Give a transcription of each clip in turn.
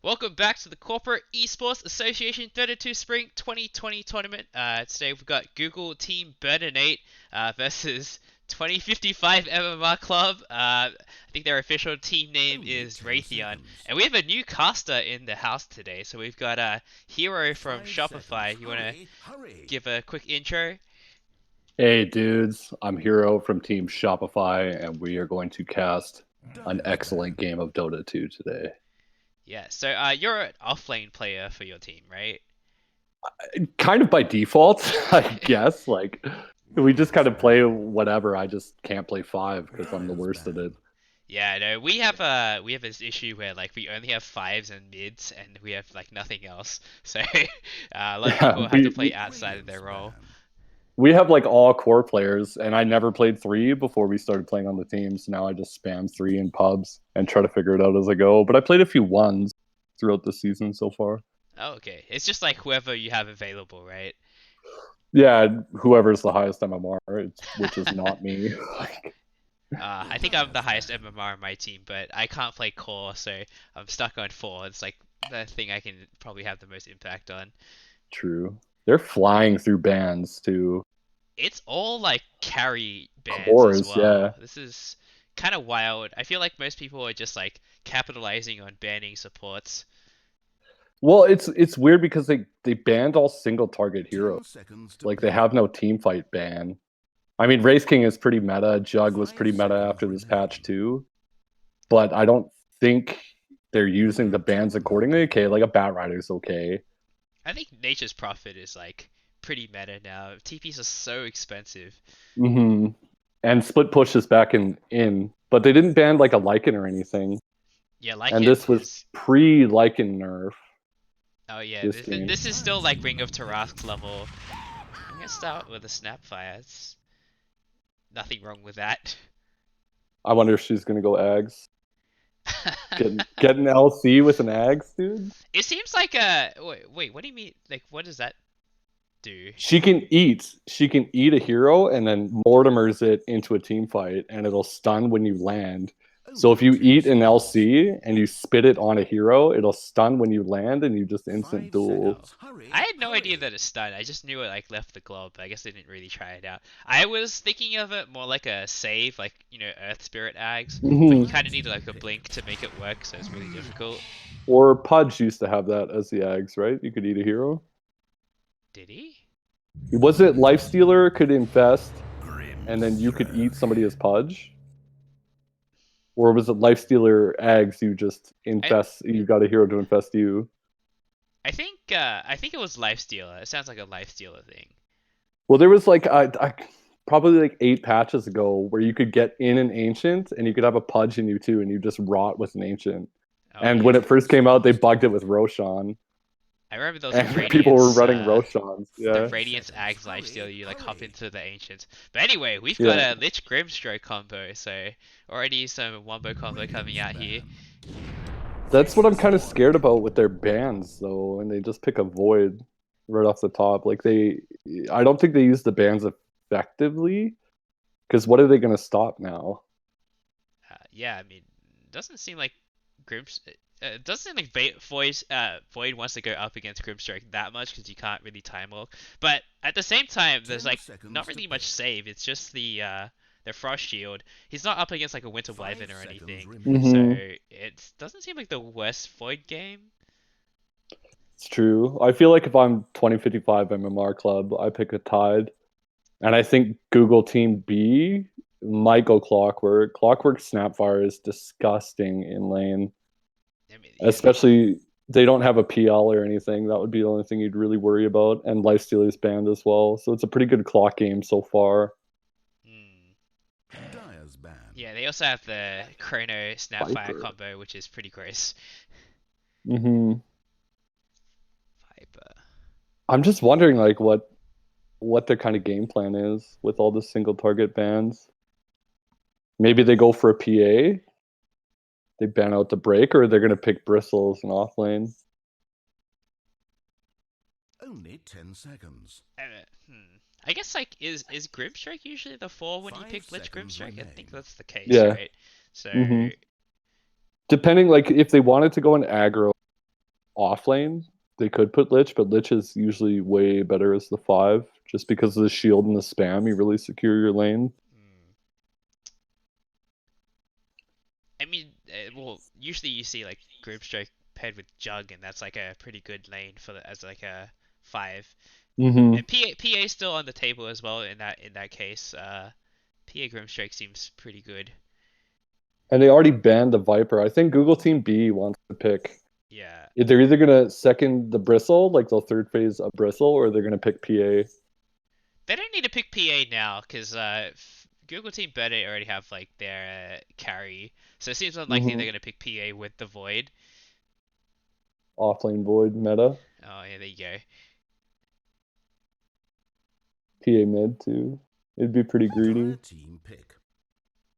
Welcome back to the Corporate Esports Association Dota 2 Spring 2020 tournament. Today we've got Google Team Burden 8 versus 2055 MMR Club. I think their official team name is Raytheon. And we have a new caster in the house today. So we've got a Hero from Shopify. You want to give a quick intro? Hey dudes, I'm Hero from Team Shopify, and we are going to cast an excellent game of Dota 2 today. Yeah, so you're an offlane player for your team, right? Kind of by default, I guess. Like, we just kind of play whatever. I just can't play 5 because I'm the worst at it. Yeah, no, we have this issue where like we only have fives and mids, and we have like nothing else. So a lot of Yeah, people have to play outside of their role. we have like all core players, and I never played 3 before we started playing on the team, so now I just spam 3 in pubs and try to figure it out as I go. But I played a few ones throughout the season so far. Oh, okay. It's just like whoever you have available, right? Yeah, whoever's the highest MMR, which is not me. I think I'm the highest MMR on my team, but I can't play core, so I'm stuck on four. It's like the thing I can probably have the most impact on. True. They're flying through bands too. It's all like carry bans as Cores, well. yeah. This is kind of wild. I feel like most people are just like capitalizing on banning supports. Well, it's weird because they banned all single target heroes. Like they have no team fight ban. I mean, Race King is pretty meta. Jug was pretty meta after this patch too. But I don't think they're using the bans accordingly. Okay, like a Bat Rider is okay. I think Nature's Prophet is like pretty meta now. TPs are so expensive. hmm And Split Push is back in, but they didn't ban like a Lycan or anything. Yeah, And Lycan this was is. pre-Lycan nerf. Oh yeah, This game. this is still like Ring of Tarask level. I'm gonna start with a Snapfire. It's nothing wrong with that. I wonder if she's gonna go Ags. Get an LC with an Ags, dude. It seems like a wait. What do you mean? Like, what does that do? She can eat. She can eat a hero and then Mortimer's it into a team fight, and it'll stun when you land. So if you eat an LC and you spit it on a hero, it'll stun when you land, and you just instant duel. Oh. I had no idea that it stunned. I just knew it like left the globe. I guess I didn't really try it out. I was thinking of it more like a save, like Earth Spirit Ags, but you Mhm. kind of need like a blink to make it work, so it's really difficult. Or Pudge used to have that as the Ags, right? You could eat a hero. Did he? Was it Lifestealer could infest, and then you could eat somebody as Pudge? Or was it Lifestealer Ags? You just I infest. You got a hero to infest you. I think it was Lifestealer. It sounds like a Lifestealer thing. Well, there was like probably like 8 patches ago where you could get in an ancient and you could have a Pudge in you too, and you just rot with an ancient. Oh And when yeah. it first came out, they bugged it with Roshan, I remember those and people were Radiance, running Roshans. the Yeah, Radiance Ags lifesteal. You like hop into the Ancients. But anyway, we've got yeah. a Lich Grimstroke combo, so already some wombo combo coming out here. That's what I'm kind of scared about with their bans, though, and they just pick a Void right off the top. I don't think they use the bans effectively because what are they going to stop now? Yeah, I mean, doesn't seem like Grims. It doesn't seem like Void wants to go up against Grimstroke that much because you can't really time lock. But at the same time, there's like not really much save. It's just the Frost Shield. He's not up against like a Winter Wyvern or anything, so Mm-hmm. it doesn't seem like the worst Void game. It's true. I feel like if I'm 2055 MMR club, I pick a Tide. And I think Google Team B might go Clockwork. Clockwork Snapfire is disgusting in lane. I mean, yeah, Especially they don't have a PL or anything. That would be the only thing you'd really worry about. And Lifesteal is banned as well. So it's a pretty good clock game so far. yeah. They also have the Chrono Snapfire Viper. combo, which is pretty gross. hmm Viper. I'm just wondering like what their kind of game plan is with all the single target bans. Maybe they go for a PA. They ban out the break, or they're gonna pick bristles and off lane. Only 10 seconds. I guess like is Grimstrike usually the four when you pick Lich Grimstrike? I think that's the case, Yeah. right? So hmm Depending, like if they wanted to go in aggro, off lane, they could put Lich, but Lich is usually way better as the 5, just because of the shield and the spam. You really secure your lane. I mean, well, usually you see like Grimstroke paired with Jug, and that's like a pretty good lane for as like a 5. Mm-hmm. And PA is still on the table as well in that case. PA Grimstroke seems pretty good. And they already banned the Viper. I think Google Team B wants to pick. Yeah. They're either gonna second the Bristle, like they'll third phase a Bristle, or they're gonna pick PA. They don't need to pick PA now because Google Team Better already have like their carry, so it seems unlikely they're gonna pick PA with the Void. Offlane Void meta. Oh yeah, there you go. PA mid too. It'd be pretty greedy. Team pick.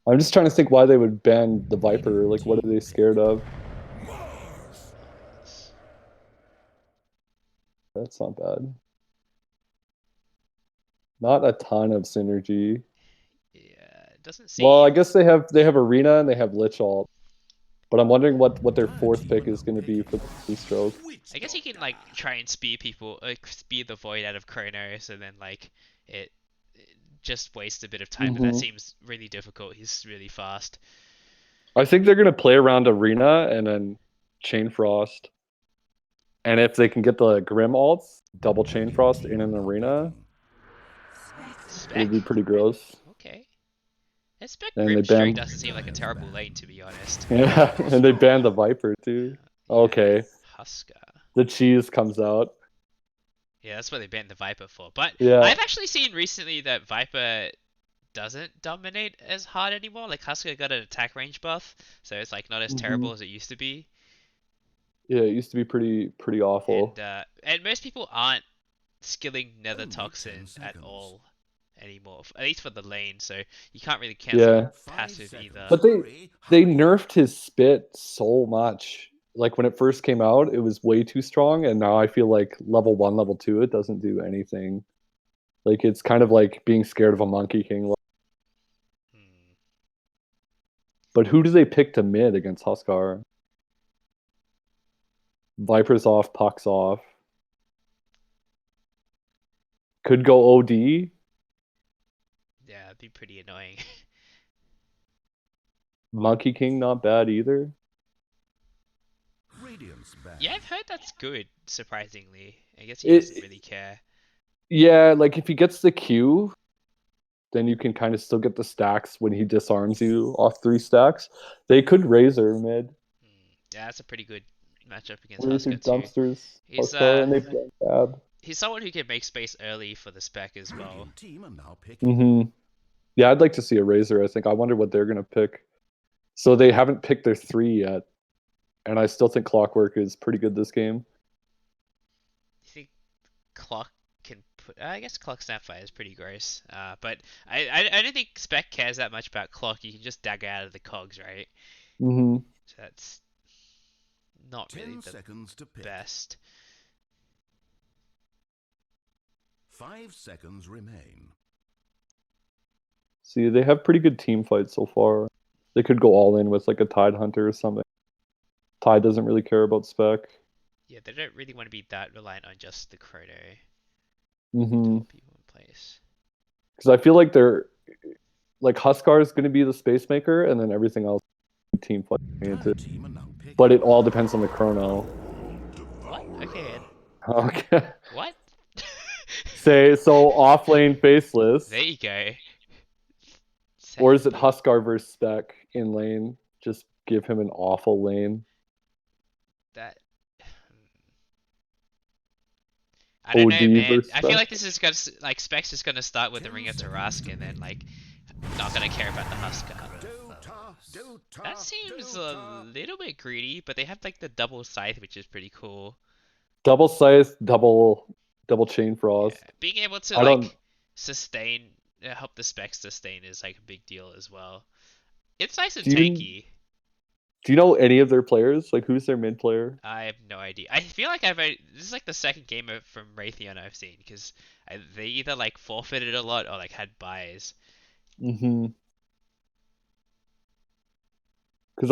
I'm just trying to think why they would ban the Viper. Like, what are they scared of? That's not bad. Not a ton of synergy. Yeah, it doesn't seem. Well, I guess they have Arena and they have Lich Alt. But I'm wondering what their 4th pick is going to be for the keystroke. I guess he can like try and spear people, spear the Void out of Kronos, and then like it just wastes a bit of time. But that seems really difficult. He's really fast. I think they're going to play around Arena and then Chain Frost. And if they can get the Grim alts, double Chain Frost in an Arena, it would be pretty gross. Okay. Spec And they Grimstroke ban. doesn't seem like a terrible lane, to be honest. Yeah, and they banned the Viper too. Okay. Husker. The cheese comes out. Yeah, that's what they banned the Viper for. But Yeah. I've actually seen recently that Viper doesn't dominate as hard anymore. Like Husker got an attack range buff, so it's like not as terrible as it used to be. Yeah, it used to be pretty awful. And most people aren't skilling Nether Toxin at all anymore, at least for the lane. So you can't really cancel passive either. But they nerfed his spit so much. Like when it first came out, it was way too strong, and now I feel like level 1, level 2, it doesn't do anything. Like it's kind of like being scared of a Monkey King. But who do they pick to mid against Huskar? Viper's off, Puck's off. Could go OD. Yeah, it'd be pretty annoying. Monkey King not bad either. Yeah, I've heard that's good, surprisingly. I guess he doesn't really care. Yeah, like if he gets the Q, then you can kind of still get the stacks when he disarms you off 3 stacks. They could Razor mid. Yeah, that's a pretty good matchup against Husker too. Dumpsters, Huskar, and they play bad. He's someone who can make space early for the spec as well. Yeah, I'd like to see a Razor, I think. I wonder what they're going to pick. So they haven't picked their 3 yet. And I still think Clockwork is pretty good this game. You think Clock can put... I guess Clock Snapfire is pretty gross. But I don't think Spec cares that much about Clock. You can just dagger out of the cogs, right? So that's not really the best. 5 seconds remain. See, they have pretty good team fights so far. They could go all in with like a Tide Hunter or something. Tide doesn't really care about spec. Yeah, they don't really want to be that reliant on just the Chrono. People in place. Because I feel like they're like Huskar is going to be the space maker, and then everything else team fight oriented. But it all depends on the Chrono. What? Okay. Okay. What? Say so off lane faceless. There you go. Or is it Huskar versus spec in lane? Just give him an awful lane. That I don't know, man. I feel Spec? like this is gonna like Spec's just gonna start with the Ring of Tarask and then like not gonna care about the Huskar. That seems a little bit greedy, but they have like the double scythe, which is pretty cool. Double scythe, double Chain Frost. Yeah. Being able to like sustain, help the Specs sustain is like a big deal as well. It's nice and tanky. Do you know any of their players? Like, who's their mid player? I have no idea. I feel like this is like the second game from Raytheon I've seen, because they either like forfeited a lot or like had buys. Because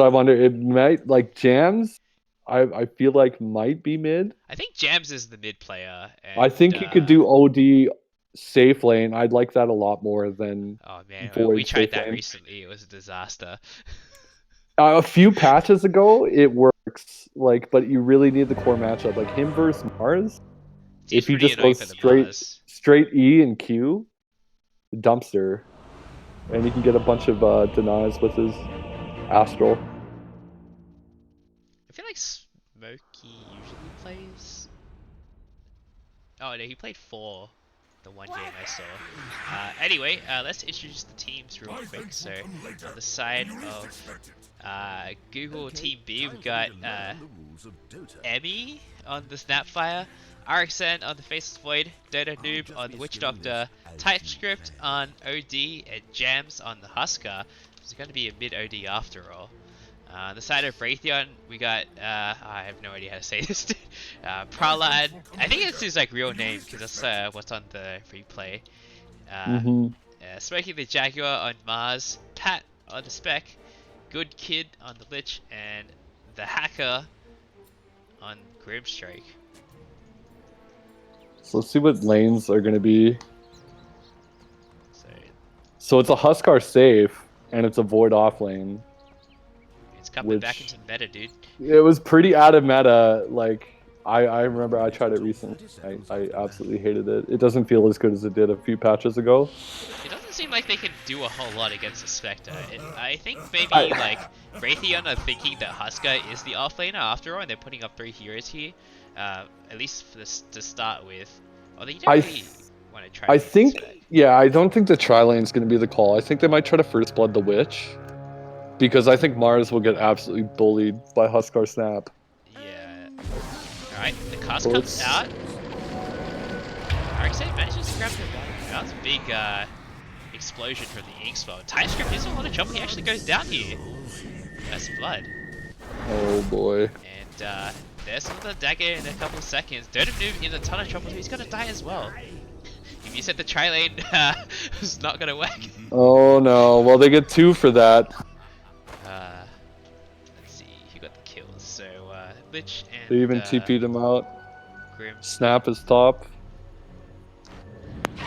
I wonder, it might, like, Jams, I feel like might be mid. I think Jams is the mid player. I And, think he could do OD safe lane. I'd like that a lot more than oh man, we Void tried safe that lane. recently. It was a disaster. A few patches ago, it works. Like, but you really need the core matchup. Like him versus Mars. Seems If he pretty just annoying goes for the Mars. straight E and Q, dumpster, and you can get a bunch of denies with his Astral. I feel like Smokey usually plays. Oh no, he played 4 the one game I saw. Anyway, let's introduce the teams real quick. So on the side of Google Team B, we've got Emmy on the Snapfire, RXN on the Faceless Void, Dota Noob on the Witch Doctor, TypeScript on OD, and Jams on the Husker. It's going to be a mid OD after all. On the side of Raytheon, we got, I have no idea how to say this, Pralad. I think it's his like real name, because that's what's on the replay. Smoking the Jaguar on Mars, Pat on the Spec, Good Kid on the Lich, and the Hacker on Grimstrike. So let's see what lanes are going to be. So it's a Huskar safe, and it's a Void off lane. It's coming back into the meta, dude. It was pretty out of meta. Like, I remember I tried it recently. I absolutely hated it. It doesn't feel as good as it did a few patches ago. It doesn't seem like they can do a whole lot against the Spectre. I think maybe like Raytheon are thinking that Husker is the offlaner after all, and they're putting up 3 heroes here, at least for this to start with. Although you don't really want to try. I think, yeah, I don't think the tri-lane is going to be the call. I think they might try to first blood the Witch, because I think Mars will get absolutely bullied by Huskar Snap. Yeah. Alright, the cast comes out. RXA manages to grab the ball. That was a big explosion from the Ink spell. TypeScript is a lot of trouble. He actually goes down here. That's blood. Oh boy. And there's another dagger in a couple of seconds. Dota Noob in a ton of trouble. He's gonna die as well. If you said the tri-lane was not gonna work. Oh no. Well, they get 2 for that. Let's see who got the kills. So Lich and They even TP'd him out. Grim. Snap is top. Yeah,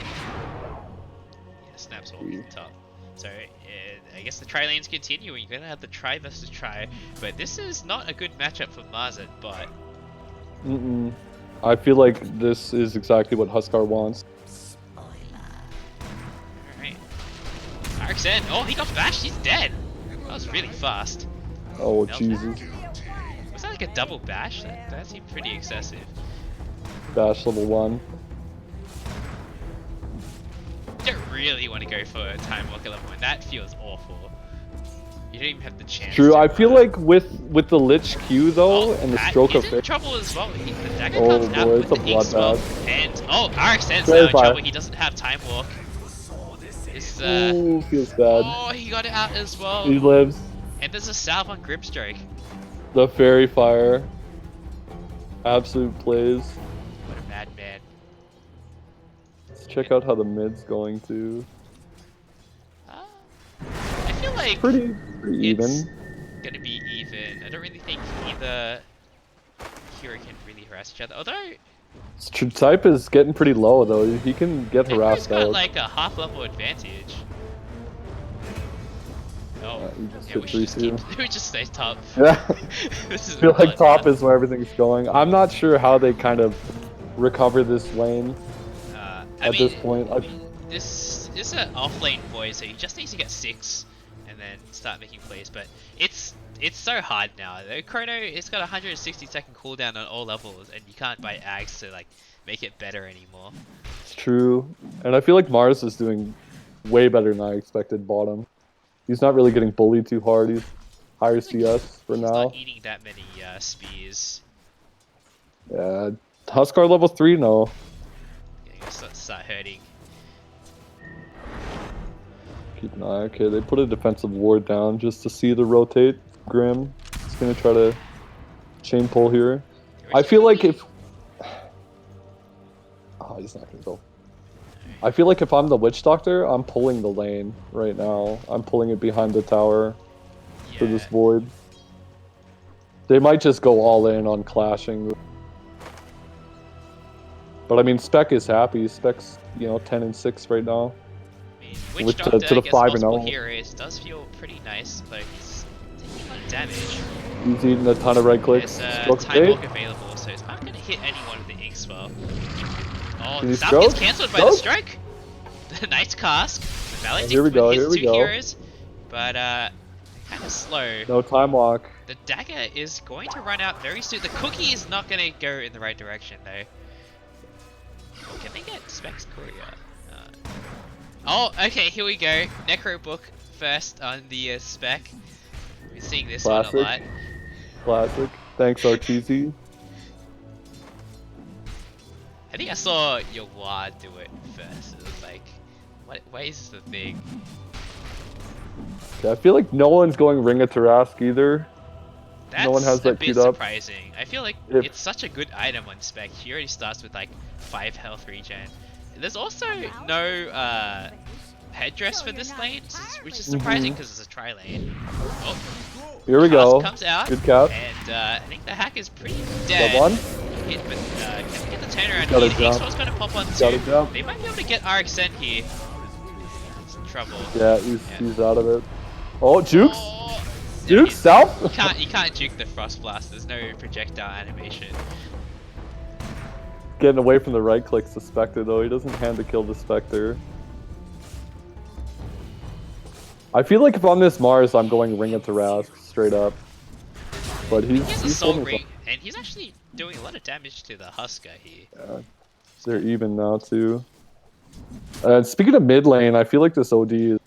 Snap's all the top. So I guess the tri lanes continue. You're gonna have the try versus try, but this is not a good matchup for Marzit. But I feel like this is exactly what Huskar wants. Alright. RXN. Oh, he got bashed. He's dead. That was really fast. Oh Jesus. Was that like a double bash? That seemed pretty excessive. Bash level 1. You don't really want to go for a time walker level 1. That feels awful. You don't even have the chance. True, I feel like with the Lich Q though, and the stroke of he's in trouble as well. The dagger oh comes out boy, with it's a the Ink spell, bloodbath. and RXN's now in trouble. He doesn't have time walk. This, ooh, feels bad. Oh, he got it out as well. He lives. And there's a salve on Grimstrike. The Fairy Fire. Absolute plays. What a madman. Let's check out how the mid's going to. I feel like Pretty even. Gonna be even. I don't really think either hero can really harass each other. Although Type is getting pretty low though. He can get he's harassed got out. like a half level advantage. Oh, Yeah, we just stay top. Yeah. This is I feel like top fun. is where everything's going. I'm not sure how they kind of recover this lane at this point. This is an off-lane void, so he just needs to get 6 and then start making plays. But it's so hard now. The Chrono, it's got a 160-second cooldown on all levels, and you can't buy Ags to like make it better anymore. It's true, and I feel like Mars is doing way better than I expected. Bottom, he's not really getting bullied too hard. He's higher CS for He's now. not eating that many spears. Yeah, Huskar level 3 no. Yeah, start hurting. Keep an eye. Okay, they put a defensive ward down just to see the rotate. Grim, he's gonna try to chain pull here. I feel like if he's not gonna go. I feel like if I'm the Witch Doctor, I'm pulling the lane right now. I'm pulling it behind the tower for this void. They might just go all in on clashing. But I mean, Spec is happy. Spec's 10-6 right now. I mean, Witch With Doctor to the against 5-0. multiple heroes does feel pretty nice, though he's taking a lot of damage. He's eating a ton of right clicks. There's time walk available, so it's not going to hit anyone with the Ink Spell. Oh, Can the you South gets stroke? cancelled by the strike. Nice cask. Valiant Here we go, hits here we two go. heroes, but kind of slow. No time walk. The dagger is going to run out very soon. The cookie is not going to go in the right direction, though. Oh, can they get Specs Courier? Oh, okay, here we go. Necro Book first on the Spec. We're seeing this one a lot. Classic. Thanks, RTZ. I think I saw your Wad do it first. It was like, what is the thing? Okay, I feel like no one's going Ring of Tarask either. That's no one has that a bit queued up. surprising. I feel like If- it's such a good item on Spec. He already starts with like 5 health regen. There's also no headdress for this lane, which is surprising because it's a tri lane. Oh, Here we Cast go. comes out, Good cap. and I think the hack is pretty dead. Got one. Hit, but can get the turnaround Got a here. The jump. X-Spell's gonna pop on Got a too. jump. They might be able to get RXN here. It's in trouble. Yeah, he's out of it. Oh, Jukes. Oh, yeah, Jukes, South. you can't juke the Frost Blast. There's no projectile animation. Getting away from the right clicks to Spectre though. He doesn't hand the kill to Spectre. I feel like if on this Mars, I'm going Ring of Tarask straight up. But He has a Soul holding Ring, and he's actually doing a lot of damage to the Husker here. Yeah, they're even now too. And speaking of mid lane, I feel like this OD is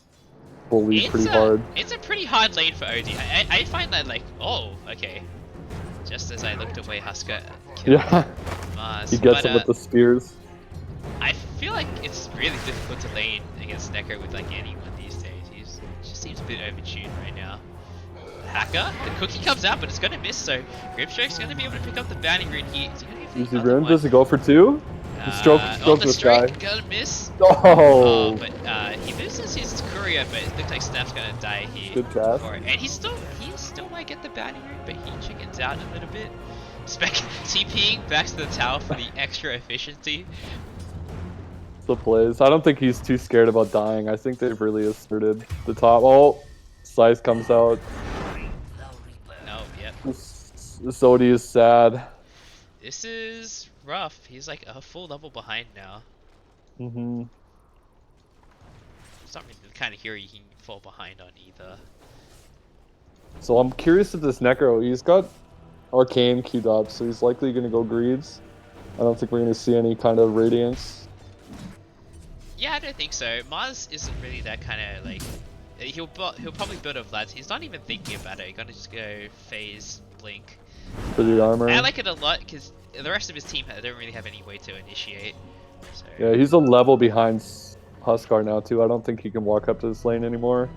bullied pretty hard. It's a pretty hard lane for OD. I find that like, oh, okay. Just as I looked away, Husker killed Yeah, Mars. he gets But, him with the spears. I feel like it's really difficult to lane against Neko with like anyone these days. He just seems a bit overtuned right now. Hacker, the cookie comes out, but it's gonna miss. So Grimstroke's gonna be able to pick up the bounty rune here. Is he gonna get Easy another rune. one? Does it go for 2? The stroke The this guy. strike gonna miss. Oh, But he loses his courier, but it looks like Snap's gonna die here. Good cast. And he still might get the bounty rune, but he chickens out a little bit. Spec TPing back to the tower for the extra efficiency. the plays. I don't think he's too scared about dying. I think they've really asserted the top. Oh, Slice comes out. No, yep. This OD is sad. This is rough. He's like a full level behind now. Mm-hmm. It's not really the kind of hero you can fall behind on either. So I'm curious if this Necro, he's got Arcane queued up, so he's likely going to go Greaves. I don't think we're going to see any kind of Radiance. Yeah, I don't think so. Mars isn't really that kind of like. He'll probably build a Vlad. He's not even thinking about it. He's gonna just go phase blink. For the armor. I like it a lot because the rest of his team don't really have any way to initiate. So. Yeah, he's a level behind Huskar now too. I don't think he can walk up to this lane anymore.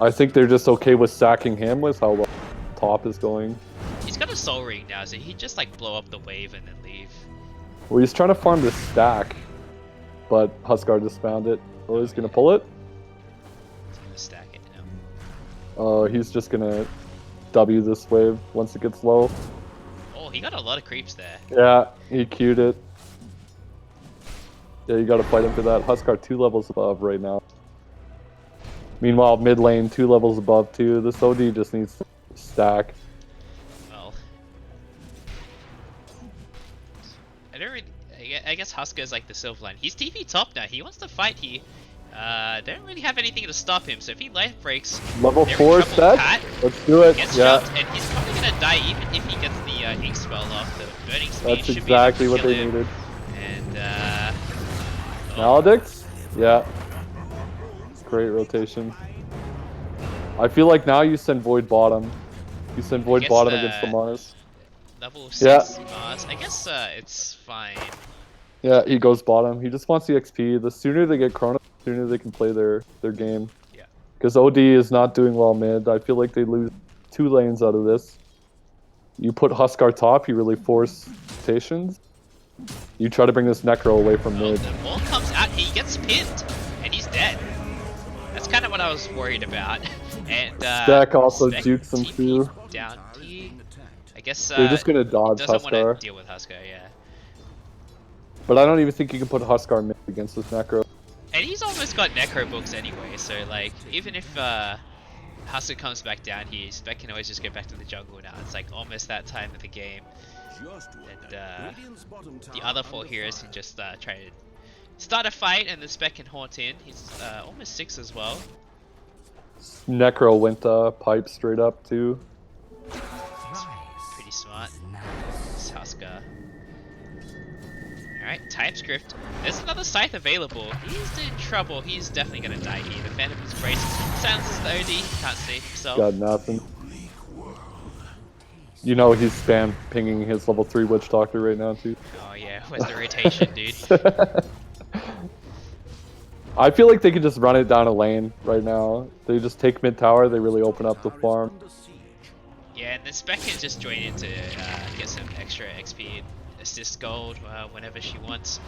I think they're just okay with sacking him with how well top is going. He's got a Soul Ring now, so he'd just like blow up the wave and then leave. Well, he's trying to farm this stack, but Huskar just found it. Oh, he's gonna pull it. He's gonna stack it now. Oh, he's just gonna W this wave once it gets low. Oh, he got a lot of creeps there. Yeah, he queued it. Yeah, you gotta fight him for that. Huskar 2 levels above right now. Meanwhile, mid lane 2 levels above too. This OD just needs to stack. Well, I guess Husker is like the silver line. He's TP top now. He wants to fight here. They don't really have anything to stop him. So if he life breaks, Level they're in 4 trouble. set. Pat Let's do it. gets Yeah, jumped, and he's probably gonna die even if he gets the ink spell off. The burning speed that's should exactly be able what to they kill him. needed. And Maledicts? Yeah. It's great rotation. I feel like now you send Void bottom. You send Void guess, bottom against the Mars. level 6 Yeah. Mars. I guess it's fine. Yeah, he goes bottom. He just wants the XP. The sooner they get Chrono, the sooner they can play their game. Yeah. Because OD is not doing well mid. I feel like they lose 2 lanes out of this. You put Huskar top, you really force rotations. You try to bring this Necro away from Oh, mid. the ball comes out, he gets pinned, and he's dead. That's kind of what I was worried about. And Stack also Spec jukes them TP too. down D. I guess They're just gonna dodge doesn't want to Huskar. deal with Huskar, yeah. But I don't even think you can put Huskar mid against this Necro. And he's almost got Necro books anyway, so like even if Huskar comes back down here, Spec can always just go back to the jungle now. It's like almost that time of the game. And the other 4 heroes can just try to start a fight, and the Spec can haunt in. He's almost 6 as well. Necro went pipe straight up too. Pretty smart. It's Huskar. Alright, TypeScript. There's another Scythe available. He's in trouble. He's definitely gonna die here. The Phantom's Brace silences the OD. Can't save himself. Got nothing. You know he's spam pinging his level 3 Witch Doctor right now too. Oh yeah, where's the rotation, dude? I feel like they could just run it down a lane right now. They just take mid tower, they really open up the farm. Yeah, and then Spec can just join in to get some extra XP and assist gold whenever she wants.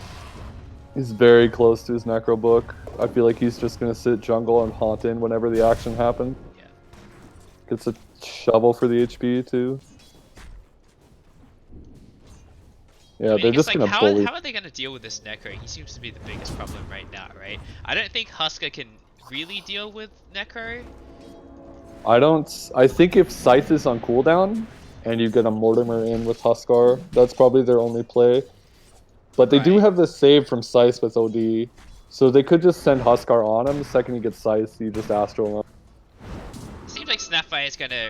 He's very close to his Necro book. I feel like he's just gonna sit jungle and haunt in whenever the action happens. Yeah. Gets a shovel for the HP too. Yeah, I mean, they're just gonna bully. How are they gonna deal with this Necro? He seems to be the biggest problem right now, right? I don't think Huskar can really deal with Necro. I think if Scythe is on cooldown and you get a Mortimer in with Huskar, that's probably their only play. But they do have this save from Scythe with OD, so they could just send Huskar on him. The second he gets Scythe, you just Astral him. Seems like Snapfire is gonna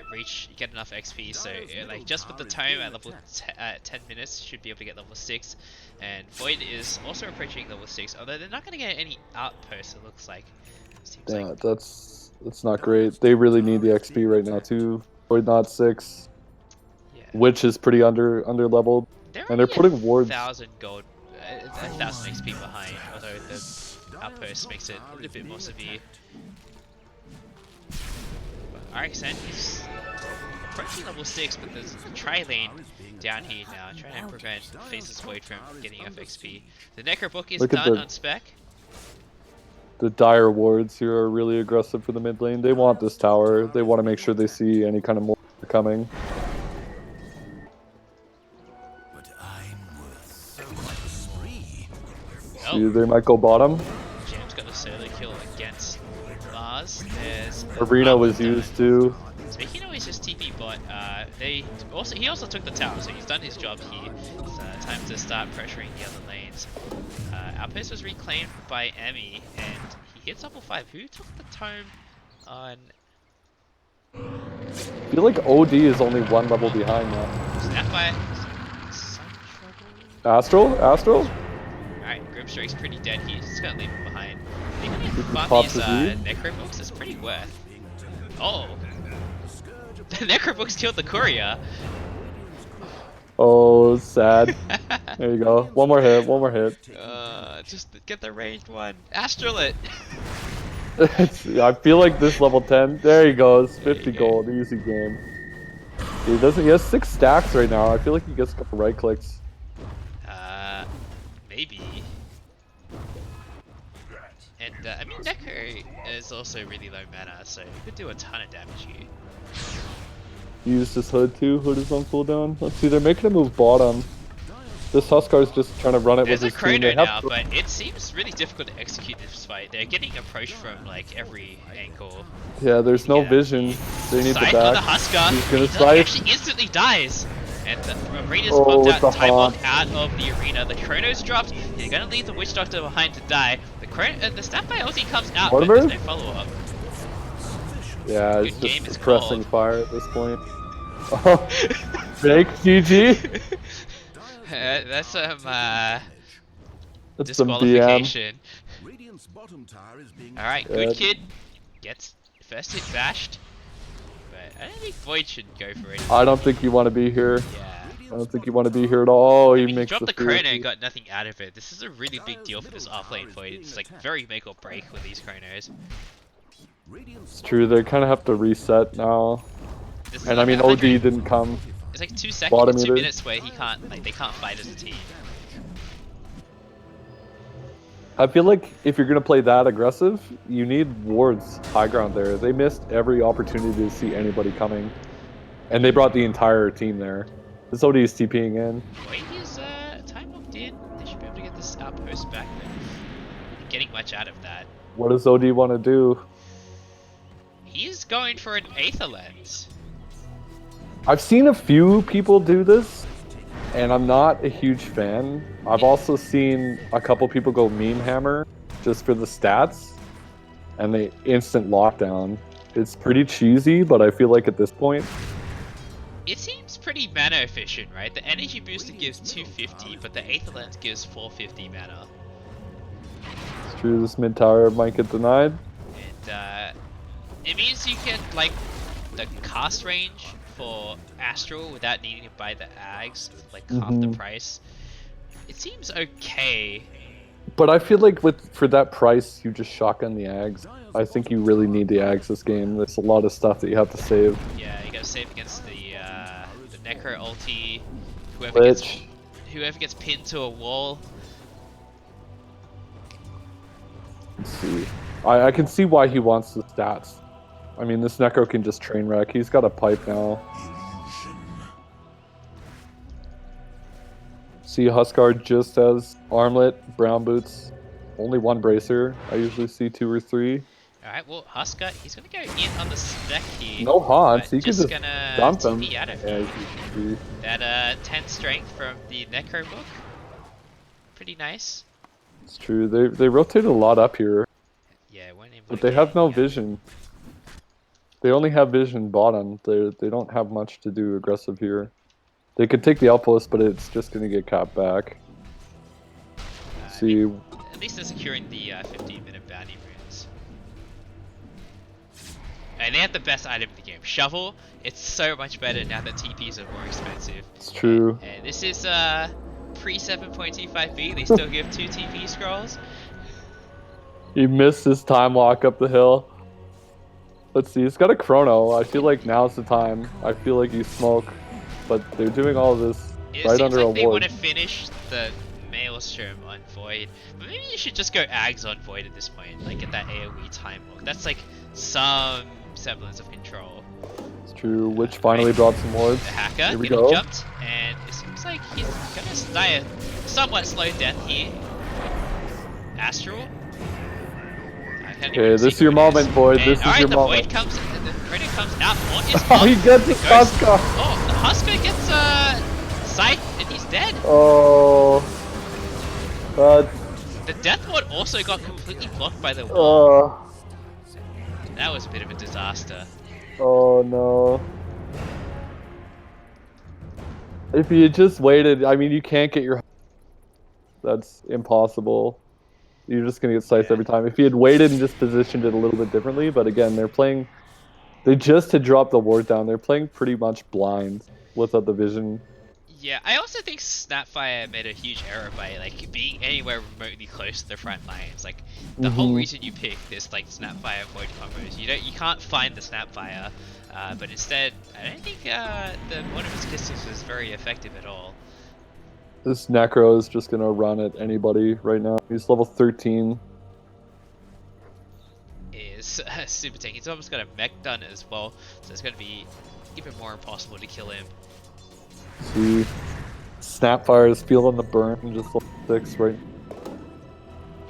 get enough XP, so like just with the tome at level 10 minutes, should be able to get level 6. And Void is also approaching level 6, although they're not gonna get any outposts. It looks like. Yeah, that's not great. They really need the XP right now too. Void not 6, Yeah. Witch is pretty under leveled, and they're putting wards. 1,000 gold, 1,000 XP behind, although the outpost makes it a little bit more severe. RXN is approaching level 6, but there's a tri-lane down here now, trying to prevent Faceless Void from getting enough XP. The Necro book is done on Spec. The Dire wards here are really aggressive for the mid lane. They want this tower. They want to make sure they see any kind of more coming. Oh. See, they might go bottom. Jam's got a solo kill against Mars. There's Arena was used too. Speaking of, he's just TP bot. He also took the tower, so he's done his job here. It's time to start pressuring the other lanes. Outpost was reclaimed by Emmy, and he hits level 5. Who took the tome on? I feel like OD is only 1 level behind now. Snapfire. Some trouble. Astral? Alright, Grim Strike's pretty dead. He's just gonna leave him behind. I think when you Pop farm these the Necro books, it's pretty worth. Oh! The Necro books killed the courier! Oh, sad. There you go. One more hit. Just get the ranged one. Astral it! I feel like this level 10. There he goes. 50 gold. Easy game. He has 6 stacks right now. I feel like he gets a couple right clicks. Maybe. And, I mean, Necro is also really low mana, so he could do a ton of damage here. He used his hood too. Hood is on cooldown. Let's see, they're making a move bottom. This Huskar's just trying to run it with his team. There's a Chrono now, but it seems really difficult to execute this fight. They're getting approached from, like, every angle. Yeah, there's no vision. They need the Scythe back. on the Huskar. He's gonna He Scythe. actually instantly dies. And the arena's popped out, time lock out of the arena. The Chrono's dropped. He's gonna leave the Witch Doctor behind to die. The Snapfire ulti comes out, but there's no follow-up. Yeah, it's Good game just is suppressing called. fire at this point. Oh, Jake, GG. That's some That's some disqualification. BM. Alright, good kid. Gets first hit bashed. But I don't think Void should go for it. I don't think you want to be here. Yeah. I don't think you want to be here at all. I mean, he makes dropped the fear Chrono key. and got nothing out of it. This is a really big deal for this offlane Void. It's like very make or break with these Chronos. It's true, they kind of have to reset now. This is And like I mean, 100 OD didn't come. It's like 2 Bottom seconds, 2 either. minutes where they can't fight as a team. I feel like if you're gonna play that aggressive, you need wards high ground there. They missed every opportunity to see anybody coming, and they brought the entire team there. This OD is TPing in. Wait, is time locked in? They should be able to get this outpost back, but not getting much out of that. What does OD want to do? He's going for an Aether Lens. I've seen a few people do this, and I'm not a huge fan. I've also seen a couple people go meme hammer just for the stats, and they instant lockdown. It's pretty cheesy, but I feel like at this point, It seems pretty mana efficient, right? The energy booster gives 250, but the Aether Lens gives 450 mana. it's true this mid tower might get denied. And it means you get like the cast range for Astral without needing to buy the Ags for like half the price. It seems okay. But I feel like for that price, you just shotgun the Ags. I think you really need the Ags this game. There's a lot of stuff that you have to save. Yeah, you gotta save against the Necro ulti, whoever gets pinned to a wall. Let's see. I can see why he wants the stats. I mean, this Necro can just train wreck. He's got a pipe now. See, Huskar just has armlet, brown boots, only one bracer. I usually see 2 or 3. Alright, well, Husker, he's gonna go in on the spec here. No haunts, he could just just gonna dump him. TP out of Yeah, him. That 10 strength from the Necro book. Pretty nice. it's true. They rotate a lot up here, Yeah, weren't able but to they have get no any, vision. They only have vision bottom. They don't have much to do aggressive here. They could take the outpost, but it's just gonna get capped back. See, at least they're securing the 15-minute bounty runes. And they have the best item in the game. Shovel, it's so much better now that TPs are more expensive. it's true. And this is pre 7.25B, they still give 2 TP scrolls. He missed his time walk up the hill. Let's see, he's got a chrono. I feel like now's the time. I feel like you smoke, but they're doing all of this It right seems under like a they want ward. to finish the Maelstrom on Void, but maybe you should just go Ags on Void at this point, like get that AoE time walk. That's like some semblance of control. It's true. Witch finally brought some wards. The hacker Here we getting go. jumped, and it seems like he's gonna die a somewhat slow death here. Astral. Okay, this is your moment, Void. This is your the moment. Void comes, the Predator comes out. What is Oh, he gets the Huskar. Oh, the Husker gets sight, and he's dead. Oh, The Death Ward also got completely blocked by the wall. That was a bit of a disaster. oh no. If you had just waited, I mean, you can't get your. That's impossible. You're just gonna get sliced every time. If you had waited and just positioned it a little bit differently, but again, they're playing. They just had dropped the ward down. They're playing pretty much blind without the vision. Yeah, I also think Snapfire made a huge error by like being anywhere remotely close to the front lines. Like the whole reason you pick this like Snapfire Void combos, you can't find the Snapfire, but instead I don't think the one of his pistols was very effective at all. This Necro is just gonna run at anybody right now. He's level 13. Is super tanky. He's almost got a mech done as well, so it's gonna be even more impossible to kill him. See, Snapfire is feeling the burn, just level 6 right.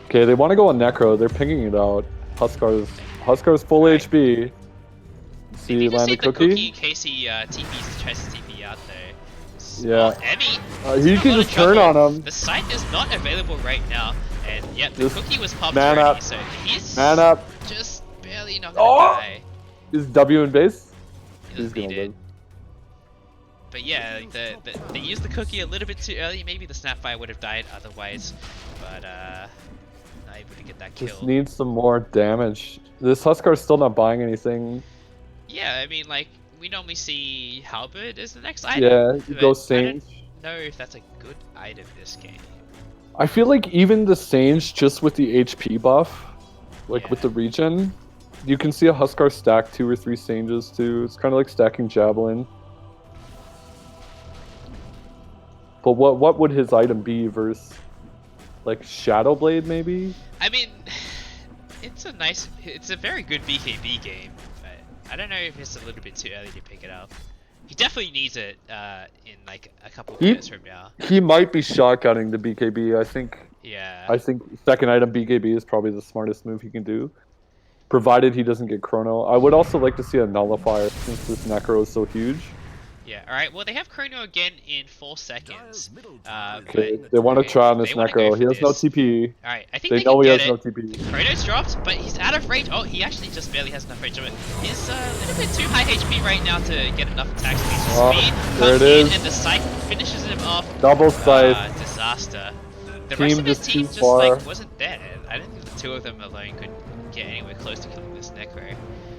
Okay, they want to go on Necro. They're pinging it out. Huskar's full HP. See, Maybe just land a save the cookie. cookie in case he tries to TP out there. Yeah. Emmy. He he's got a can lot of just turn trouble. on him. The site is not available right now, and yet the Just cookie was popped man already, up. so he's Man up. just barely not gonna die. Is W in base? He He's doesn't gonna need it. live. But yeah, they used the cookie a little bit too early. Maybe the Snapfire would have died otherwise, but not able to get that Just kill. needs some more damage. This Huskar's still not buying anything. Yeah, I mean, like we normally see Halberd as the next item. Yeah, you but go I Sage. don't know if that's a good item this game. I feel like even the Sage, just with the HP buff, like with Yeah. the regen, you can see a Huskar stack 2 or 3 Sages too. It's kind of like stacking Javelin. But what would his item be versus Like Shadow Blade, maybe? I mean, it's a very good BKB game, but I don't know if it's a little bit too early to pick it up. He definitely needs it in like a couple of minutes from now. He might be shotgunning the BKB. Yeah. I think second item BKB is probably the smartest move he can do, provided he doesn't get chrono. I would also like to see a nullifier since this Necro is so huge. Yeah, alright, well they have chrono again in 4 seconds. Okay, But they want to try on this they wanna go Necro. He for has no this. TP. Alright, I think They they know can he get has it. no TP. The chrono's dropped, but he's out of range. Oh, he actually just barely has enough range of it. He's a little bit too high HP right now to get enough attack speed. So speed there comes it in is. and the Scythe finishes him off. Double scythe. Disaster. The Team rest of his just team too just far. like wasn't there. I don't think the two of them alone could get anywhere close to killing this Necro.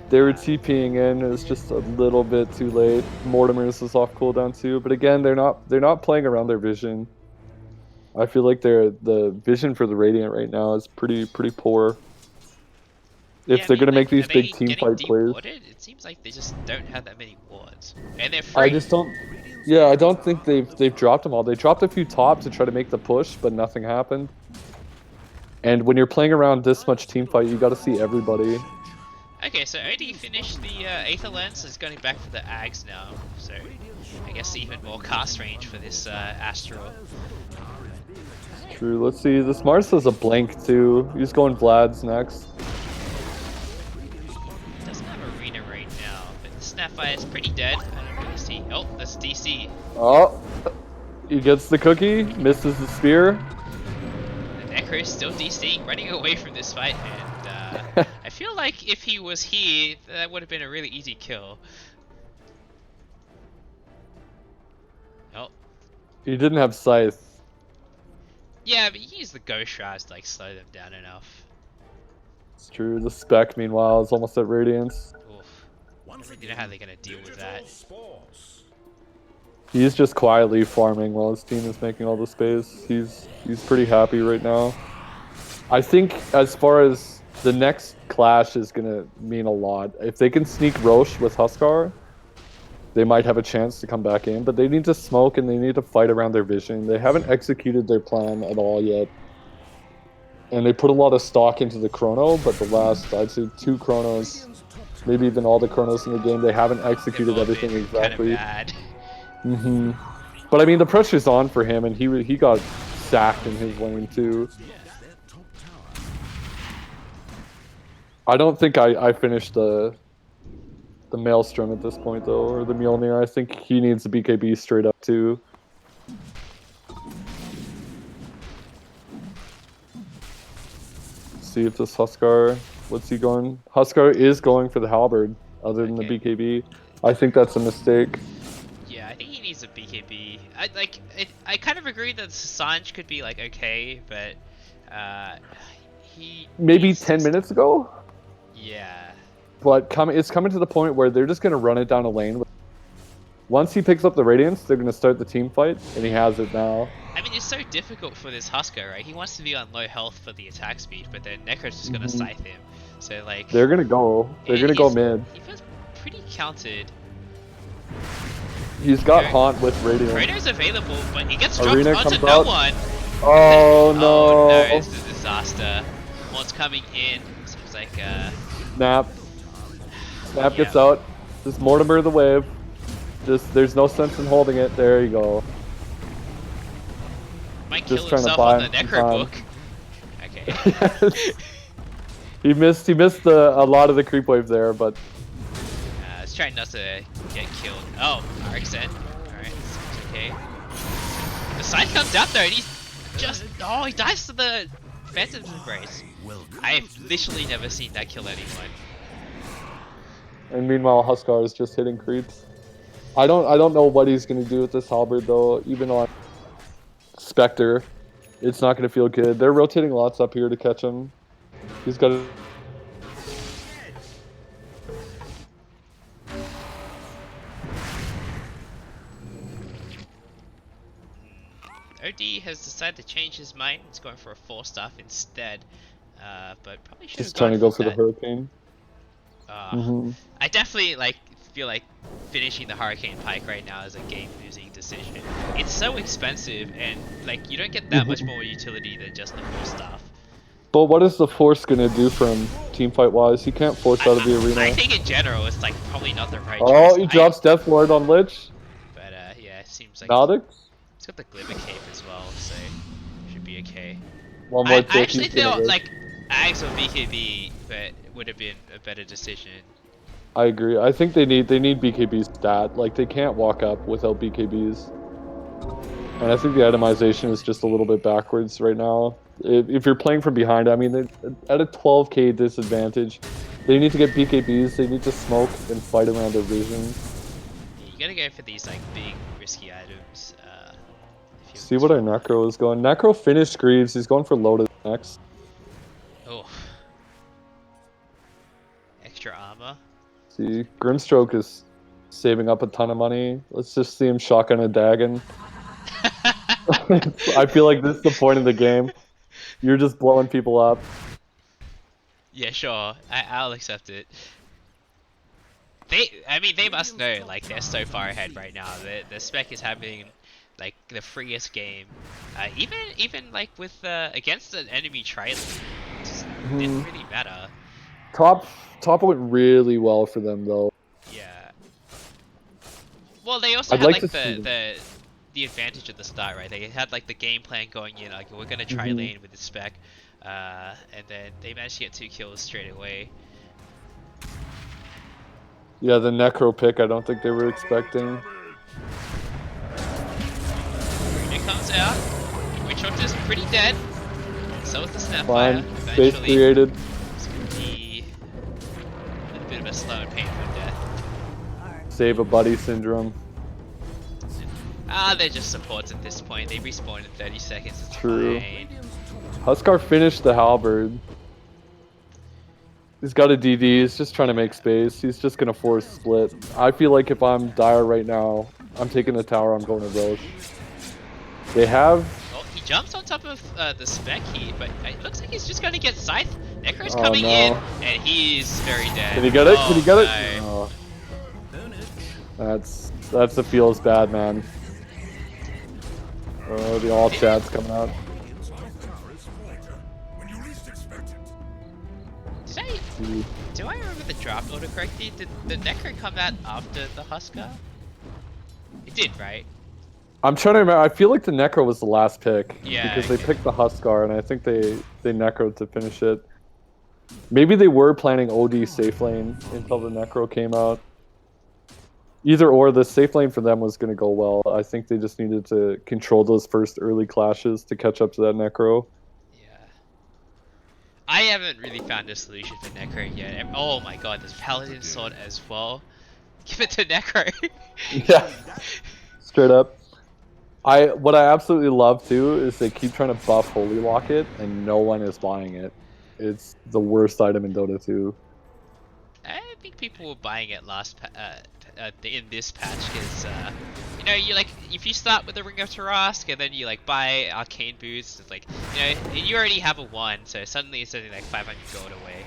They were TPing in. It was just a little bit too late. Mortimer's was off cooldown too, but again, they're not playing around their vision. I feel like the vision for the Radiant right now is pretty poor. If they're gonna make these big team fight plays, It seems like they just don't have that many wards, and they're free. I just don't. Yeah, I don't think they've dropped them all. They dropped a few top to try to make the push, but nothing happened. And when you're playing around this much team fight, you got to see everybody. Okay, so OD finished the Aether Lens, is going back for the Ags now, so I guess even more cast range for this Astral. True, let's see, this Mars has a blank too. He's going Vlad's next. He doesn't have Arena right now, but the Snapfire is pretty dead. I don't really see. Oh, that's DC. Oh, he gets the cookie, misses the spear. The Necro is still DC, running away from this fight, and I feel like if he was here, that would have been a really easy kill. Oh. He didn't have Scythe. Yeah, but you use the Ghost Shrouds to like slow them down enough. It's true, the Spec meanwhile is almost at Radiance. Oof. I don't really know how they're gonna deal with that. He's just quietly farming while his team is making all the space. He's pretty happy right now. I think as far as the next clash is gonna mean a lot. If they can sneak Roche with Huskar, they might have a chance to come back in, but they need to smoke and they need to fight around their vision. They haven't executed their plan at all yet. And they put a lot of stock into the chrono, but the last, I'd say 2 chronos, maybe even all the chronos in the game, they haven't executed everything exactly. Kind of bad. But I mean, the pressure's on for him, and he got sacked in his lane too. I don't think I finished the Maelstrom at this point though, or the Mjolnir. I think he needs the BKB straight up too. See if this Huskar, what's he going? Huskar is going for the halberd, other than the BKB. I think that's a mistake. Yeah, I think he needs a BKB. I kind of agree that Sanj could be like okay, but he maybe 10 minutes ago. Yeah. But it's coming to the point where they're just gonna run it down a lane. Once he picks up the Radiance, they're gonna start the team fight, and he has it now. I mean, it's so difficult for this Huskar, right? He wants to be on low health for the attack speed, but then Necro's just gonna scythe him. So like, they're gonna go. They're gonna go mid. He feels pretty counted. He's got Haunt with Radiant. Chrono's available, but he gets dropped Arena onto comes no out. one. Oh no! Oh no, it's a disaster. What's coming in? Seems like Snap. Snap gets out. Just Mortimer the wave. Just there's no sense in holding it. There you go. Might Just kill trying to himself buy on the him some Necro time. book. Okay. He missed a lot of the creep wave there, but He's trying not to get killed. Oh, RXN. Alright, seems okay. The scythe comes out though, and he's just he dies to the Phantom's Embrace. I've literally never seen that kill anyone. and meanwhile Huskar is just hitting creeps. I don't know what he's gonna do with this halberd though. Even on Spectre, it's not gonna feel good. They're rotating lots up here to catch him. He's got to. OD has decided to change his mind. He's going for a 4-staff instead. But probably should Just trying to go for the that. hurricane. I definitely feel like finishing the Hurricane Pike right now is a game-losing decision. It's so expensive, and like you don't get that much more utility than just the full stuff. But what is the Force gonna do for him, teamfight wise? He can't force out of the arena. I think in general it's like probably not the right Oh, choice. he drops Death Lord on Lich. But yeah, it seems like Nautic? it's got the Glimmer Cape as well, so should be okay. One more I tick, actually he's gonna feel live. like Ags or BKB but would have been a better decision. I agree. I think they need BKB's stat. Like they can't walk up without BKBs. And I think the itemization is just a little bit backwards right now. If you're playing from behind, I mean, at a 12k disadvantage, they need to get BKBs. They need to smoke and fight around their vision. You gotta go for these like big risky items. See what our Necro is going. Necro finished Greaves. He's going for Lotus next. Oh. Extra armor. See, Grimstroke is saving up a ton of money. Let's just see him shotgun a Dagon. I feel like this is the point of the game. You're just blowing people up. Yeah, sure. I'll accept it. I mean, they must know, like, they're so far ahead right now. The spec is having, like, the freest game. Even like, with, against an enemy trailer. It just didn't really matter. Top went really well for them, though. Yeah. Well, they also I'd had, like like, to the advantage at the start, right? They had, like, the game plan going in, like, we're gonna try lane with the spec. And then they managed to get 2 kills straight away. Yeah, the Necro pick, I don't think they were expecting. It comes out. Witch Hunter's pretty dead. So is the Fine. Snapfire. Space created. It's gonna be a little bit of a slow and painful death. Save a buddy syndrome. They're just supports at this point. They respawn in 30 seconds. It's True. fine. Huskar finished the Halberd. He's got a DD, he's just trying to make space. He's just gonna force split. I feel like if I'm Dire right now, I'm taking the tower, I'm going to Roche. They have... Oh, he jumps on top of the spec here, but it looks like he's just gonna get Scythe. Necro's Oh, coming no. in, and he's very dead. Can he get it? Oh, Can he get it? no. Oh. That's the feels bad, man. Oh, the all chat's coming out. Do I remember the draft order correctly? Did the Necro come out after the Huskar? It did, right? I'm trying to remember. I feel like the Necro was the last pick. Yeah, Because okay. they picked the Huskar, and I think they Necroed to finish it. Maybe they were planning OD safe lane until the Necro came out. Either or, the safe lane for them was going to go well. I think they just needed to control those first early clashes to catch up to that Necro. Yeah. I haven't really found a solution for Necro yet. Oh my god, there's Paladin Sword as well. Give it to Necro. Yeah, straight up. What I absolutely love too is they keep trying to buff Holy Locket and no one is buying it. It's the worst item in Dota 2. I think people were buying it in this patch because you know, you like if you start with the Ring of Tarask and then you like buy Arcane Boots, it's like, you know, you already have a 1, so suddenly it's only like 500 gold away.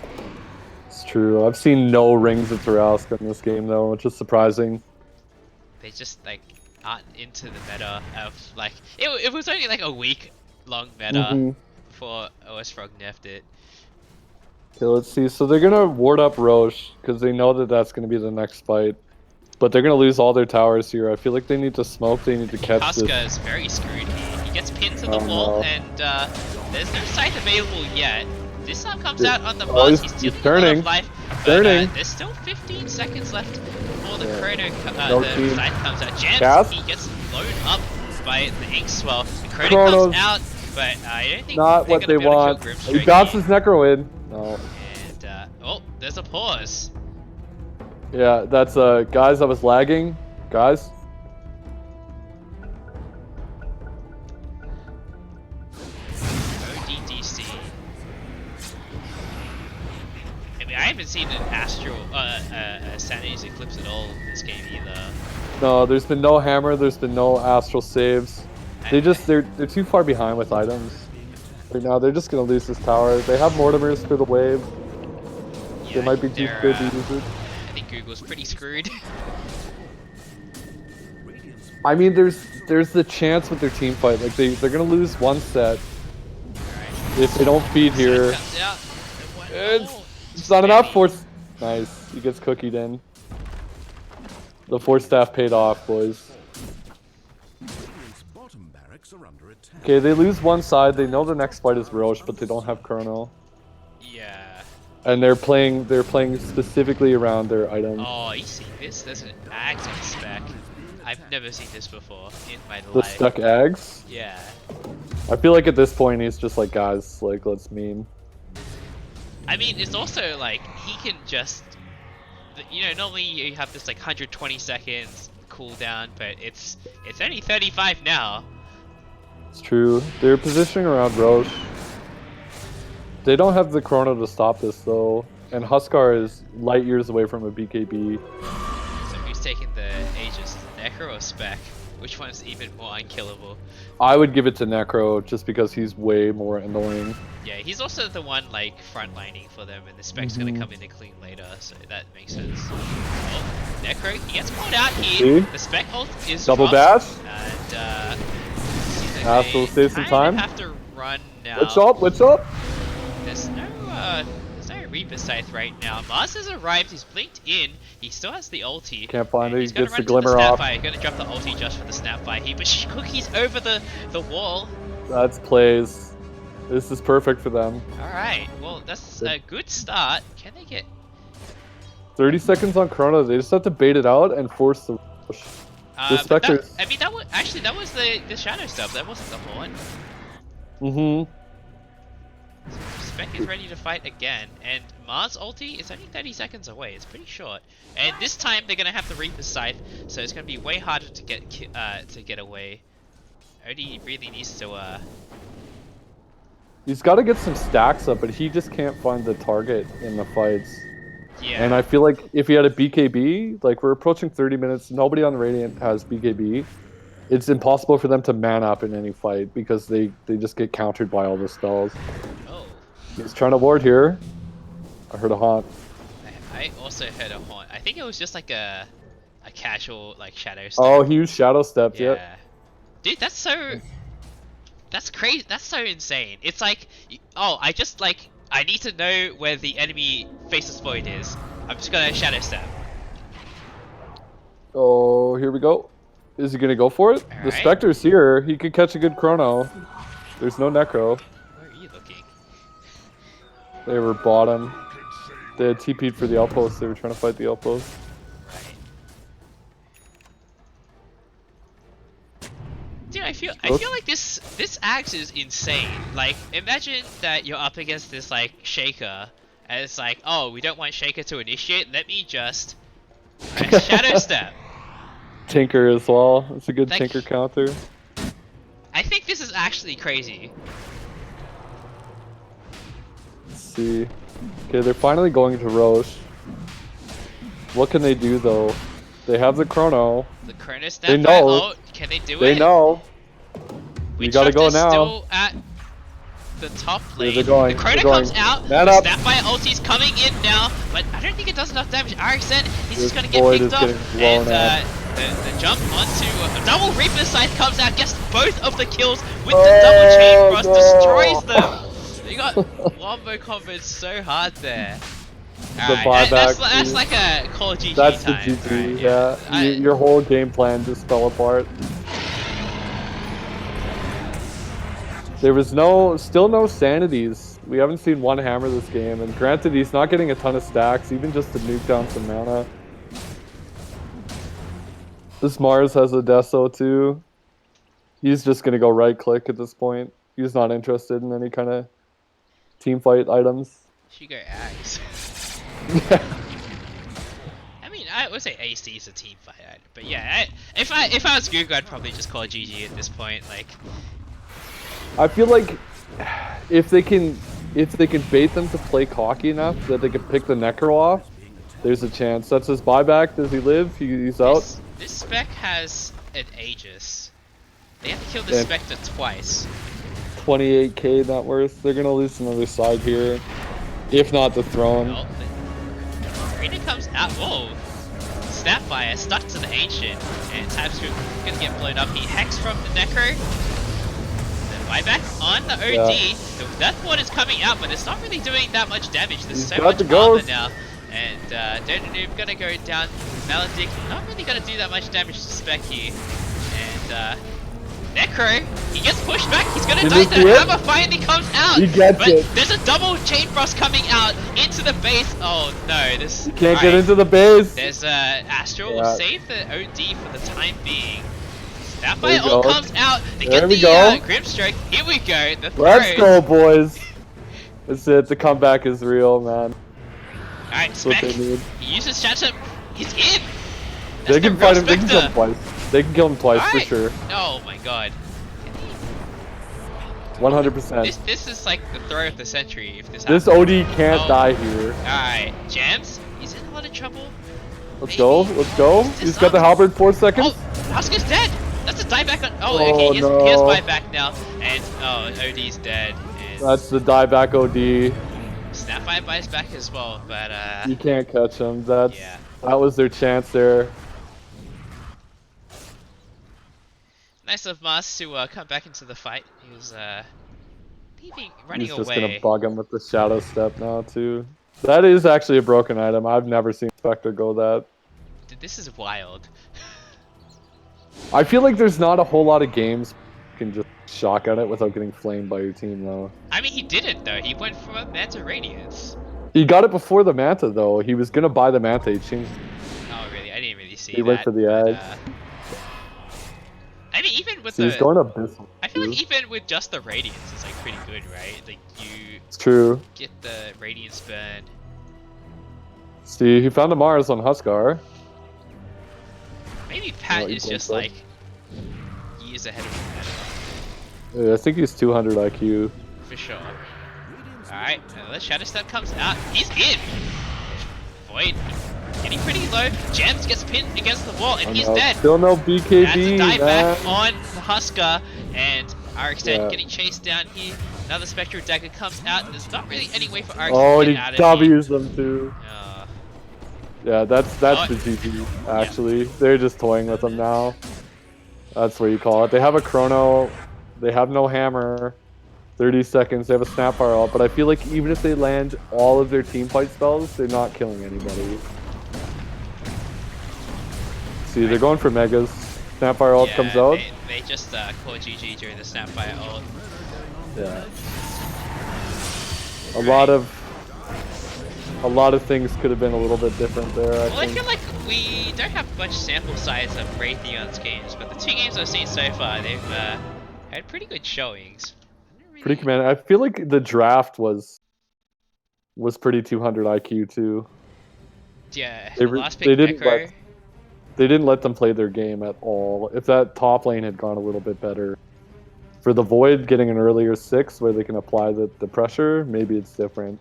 It's true. I've seen no Rings of Tarask in this game though, which is surprising. They just like aren't into the meta of like it was only like a week long meta before OS Frog nerfed it. Okay, let's see. So they're gonna ward up Roche because they know that that's gonna be the next fight, but they're gonna lose all their towers here. I feel like they need to smoke. They need to catch Huskar this. is very screwed here. He gets pinned to the Oh, wall, no. and there's no scythe available yet. This time comes Yeah. out on the Oh, buzz. he's He's stealing turning. a lot of life, but Turning. there's still 15 seconds left before the Yeah. chrono, No the team. scythe comes out. Jams, Cast. he gets blown up by the ink swell. The chrono Chronos. comes out, but I don't think Not they're what gonna they be able to want. kill He Grimstroke bounces here. Necro in. No. And oh, there's a pause. Yeah, that's guys. I was lagging, guys. ODDC. I mean, I haven't seen an Astral, Sanity's Eclipse at all in this game either. No, there's been no hammer. There's been no astral saves. They're too far behind with items. Right now, they're just gonna lose this tower. They have Mortimers for the wave. Yeah, They might be too they're, good to use it. I think think Google's pretty screwed. I mean, there's the chance with their team fight. Like they're gonna lose one set if they don't feed here. Comes out. It's not enough. Force. Nice. He gets cookied in. The force staff paid off, boys. Okay, they lose one side. They know the next fight is Roche, but they don't have Chrono. Yeah. And they're playing specifically around their items. Oh, you see this? There's an Ags on spec. I've never seen this before in my The life. stuck Ags? Yeah. I feel like at this point he's just like, guys, like, let's meme. I mean, it's also like he can just, you know, normally you have this like 120 seconds cooldown, but it's only 35 now. It's true. They're positioning around Roche. They don't have the Chrono to stop this though, and Huskar is light years away from a BKB. So who's taking the Aegis, Necro or Spec? Which one's even more unkillable? I would give it to Necro just because he's way more annoying. Yeah, he's also the one like frontlining for them, and the Spec's gonna come in and clean later, so that makes sense. Oh, Necro, he gets pulled out here. See? The Spec ult is Double dropped, dash. and Asshole, save some time. Have to run now. What's up? What's up? There's no Reaper Scythe right now. Mars has arrived. He's blinked in. He still has the ulti. Can't find it. He's He gonna gets run the into glimmer off. Snapfire. He's gonna drop the ulti just for the Snapfire here, but she cookies over the wall. That's plays. This is perfect for them. All right. Well, that's a good start. Can they get? 30 seconds on Chrono. They just have to bait it out and force the rush. The But Spectres. I mean, that was the shadow stuff. That wasn't the horn. Mm-hmm. Spec is ready to fight again, and Mars ulti is only 30 seconds away. It's pretty short, and this time they're gonna have the Reaper Scythe, so it's gonna be way harder to get away. Odie really needs to He's got to get some stacks up, but he just can't find the target in the fights. yeah. And I feel like if he had a BKB, like we're approaching 30 minutes, nobody on the Radiant has BKB. It's impossible for them to man up in any fight because they just get countered by all the spells. Oh, He's trying to ward here. I heard a haunt. I also heard a haunt. I think it was just like a casual like shadow step. Oh, he used Shadow Steps, yeah. yep. Dude, that's crazy. That's so insane. It's like, oh, I need to know where the enemy faceless void is. I'm just gonna shadow step. Oh, here we go. Is he gonna go for it? The Alright. Spectre's here. He could catch a good Chrono. There's no Necro. Where are you looking? They were bottom. They had TP'd for the outpost. They were trying to fight the outpost. Right. Dude, I feel like this axe is insane. Like, imagine that you're up against this like Shaker, and it's like, oh, we don't want Shaker to initiate. Let me just shadow step. Tinker as well. It's a good Like- Tinker counter. I think this is actually crazy. Let's see. Okay, they're finally going to Roche. What can they do though? They have the Chrono. The Cronus They Snapfire know. ult, can they do it? They know. We You gotta go now. Still at the top lane. they're going, The Chrono they're going. comes out. Man The up. Snapfire ulti's coming in now, but I don't think it does enough damage. RXN, he's This just gonna get Void picked is off. getting blown And up. the jump onto a double Reaper Scythe comes out, gets both of the kills with the double chain cross, destroys them. They got wombo combos so hard there. Alright, buyback, that's dude. like a Call of GG That's the time. GG, right, yeah. I- Your whole game plan just fell apart. There was still no sanities. We haven't seen one hammer this game, and granted he's not getting a ton of stacks, even just to nuke down some mana. This Mars has a Deso too. He's just gonna go right click at this point. He's not interested in any kind of team fight items. Should go Axe. I mean, I would say AC is a team fight, but yeah, if I was Google, I'd probably just call GG at this point. Like, I feel like if they can bait them to play cocky enough that they can pick the Necro off, there's a chance. That's his buyback. Does he live? He's out. this spec has an Aegis. They have to kill this Yeah. Spectre twice. 28k net worth. They're gonna lose another side here, if not the throne. Well, Rita comes out. Whoa! Snapfire stuck to the Ancient, and TypeScript gonna get blown up. He hacks from the Necro. Then buyback on the OD. Yeah. The Death Ward is coming out, but it's not really doing that much damage. There's He's so got much the armor ghost. now. And Dota Noob gonna go down. Maledic not really gonna do that much damage to Spec here. And Necro, he gets pushed back, he's gonna die. The hammer finally comes out! He gets but it. There's a double Chain Frost coming out into the base. Oh no, this... You can't get into the base. There's Astral will save the OD for the time being. There Snapfire we all go. comes out, they There get we the go. Grimstroke. Here we go, the Let's throws. go, boys. That's it. The comeback is real, man. Alright, That's what Spec, they need. he uses Phantom, he's in! That's They the can real fight him. They can kill him Spectre. twice. They can kill him twice for Alright. sure. Oh my god. 100%. This is like the throw of the century if this This happens. OD can't die here. Alright, Jams, he's in a lot of trouble. Let's go. Let's go. He's got the halberd. 4 seconds. Oh, Husk's dead! That's a dieback on. Oh, Oh, okay, no. here's buyback now. And, oh, OD's dead. And That's the dieback OD. Snapfire buys back as well, but, You can't catch him. That yeah. was their chance there. Nice of Mars to come back into the fight. He was, running He's just away. gonna bug him with the shadow step now too. That is actually a broken item. I've never seen Spectre go that. Dude, this is wild. I feel like there's not a whole lot of games you can just shock at it without getting flamed by your team though. I mean, he didn't though. He went for a Manta Radiance. He got it before the Manta though. He was gonna buy the Manta. He changed. Oh, really? I didn't really see that. He went for the but, edge. I mean, even with So the... he's going abyssal. I feel like too. even with just the Radiance, it's like pretty good, right? Like, you It's true. get the Radiance burn. See, he found a Mars on Huskar. Maybe Pat Oh, he is broke just that. like years ahead of him, Yeah, I think he's 200 IQ. for sure. Alright, the Shadow Step comes out. He's in! Void getting pretty low. Gems gets pinned against the wall, and he's dead. Still no That's a BKB, dive back man. on Husker, and RX10 Yeah. getting chased down here. Another Spectral Dagger comes out. There's not really any way for RX Oh, to and get out he of here. W's them too. Yeah, that's Oh. the GG, actually. They're just toying with them now. That's what you call it. They have a chrono. They have no hammer. 30 seconds. They have a Snapfire ult. But I feel like even if they land all of their team fight spells, they're not killing anybody. See, they're going for Megas. Snapfire ult Yeah, comes out. They just caught GG during the Snapfire ult. Yeah. A lot of things could have been a little bit different there, I Well, I think. feel like we don't have much sample size of Raytheon's games, but the two games I've seen so far, they've had pretty good showings. Pretty commanding. I feel like the draft was pretty 200 IQ too. Yeah, They the re- last they pick didn't Necro. They didn't let them play their game at all. If that top lane had gone a little bit better. For the Void getting an earlier 6 where they can apply the pressure, maybe it's different.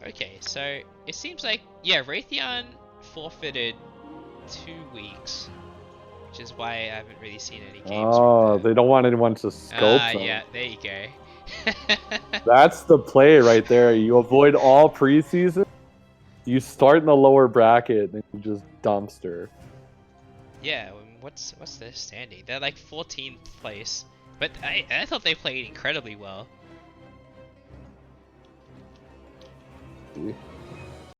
Okay, so it seems like, yeah, Raytheon forfeited 2 weeks, which is why I haven't really seen any games. Oh, they don't want anyone to scope them. yeah, there you go. That's the play right there. You avoid all preseason. You start in the lower bracket, and you just dumpster. Yeah, what's their standing? They're like 14th place, but I thought they played incredibly well. See.